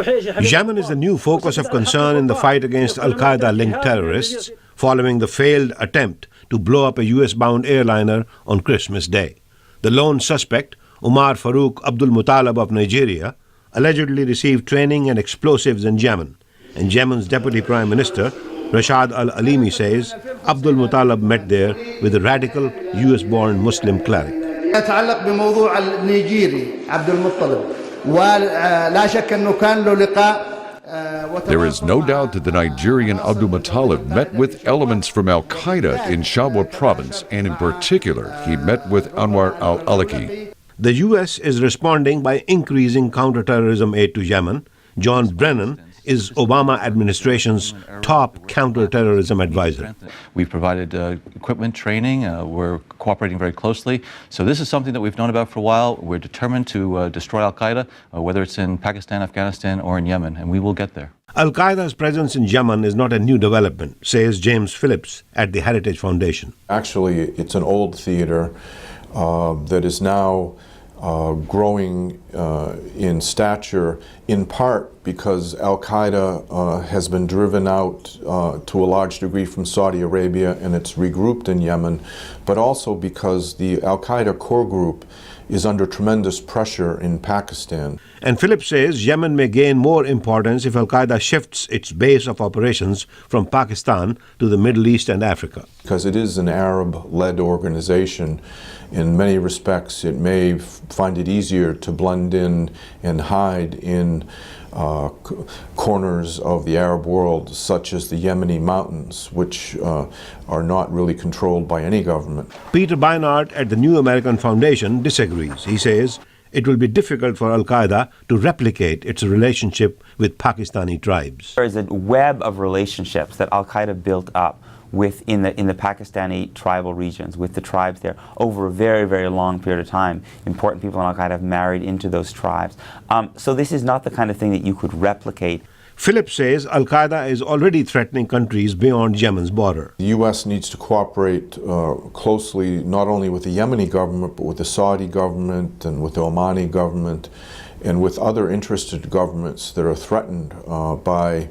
Yemen is the new focus of concern in the fight against al-Qaida-linked terrorists following the failed attempt to blow up a US-bound airliner on Christmas Day. The lone suspect, Umar Farouk Abdul Muttalib of Nigeria, allegedly received training and explosives in Yemen, and Yemen's Deputy Prime Minister, Rashad al-Alimi, says Abdul Muttalib met there with a radical US-born Muslim cleric. يتعلق بموضوع النيجيري عبد المطلب ولا شك أنه كان له لقاء. There is no doubt that the Nigerian Abdul Muttalib met with elements from al-Qaida in Shabwa province, and in particular, he met with Anwar al-Awlaki. The U.S. is responding by increasing counterterrorism aid to Yemen. John Brennan is Obama administration's top counterterrorism advisor. We've provided equipment, training. We're cooperating very closely. So this is something that we've known about for a while. We're determined to destroy al-Qaida, whether it's in Pakistan, Afghanistan, or in Yemen, and we will get there. Al-Qaeda's presence in Yemen is not a new development, says James Phillips at the Heritage Foundation. Actually, it's an old theater that is now growing in stature, in part because al-Qaida has been driven out to a large degree from Saudi Arabia and it's regrouped in Yemen, but also because the al-Qaida core group is under tremendous pressure in Pakistan. And Phillips says Yemen may gain more importance if al-Qaida shifts its base of operations from Pakistan to the Middle East and Africa. Because it is an Arab-led organization, in many respects it may find it easier to blend in and hide in corners of the Arab world, such as the Yemeni mountains, which are not really controlled by any government. Peter Beinart at the New American Foundation disagrees. He says it will be difficult for al-Qaida to replicate its relationship with Pakistani tribes. There is a web of relationships that al-Qaida built up in the Pakistani tribal regions, with the tribes there, over a very, very long period of time. Important people in al-Qaida have married into those tribes. So this is not the kind of thing that you could replicate. Phillips says al-Qaida is already threatening countries beyond Yemen's border. The U.S. needs to cooperate closely not only with the Yemeni government, but with the Saudi government and with the Omani government and with other interested governments that are threatened by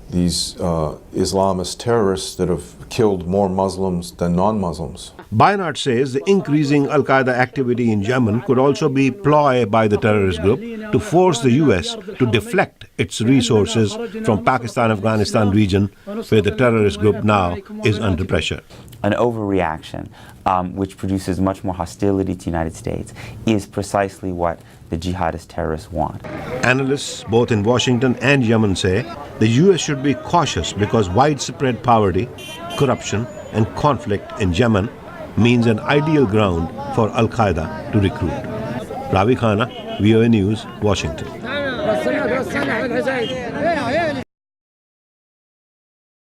these Islamist terrorists that have killed more Muslims than non-Muslims. Beinart says the increasing al-Qaeda activity in Yemen could also be ploy by the terrorist group to force the U.S. to deflect its resources from Pakistan-Afghanistan region, where the terrorist group now is under pressure. An overreaction, which produces much more hostility to the United States, is precisely what the jihadist terrorists want. Analysts, both in Washington and Yemen, say the U.S. should be cautious because widespread poverty, corruption, and conflict in Yemen means an ideal ground for al-Qaeda to recruit. Ravi, Khanna, VOA News, Washington.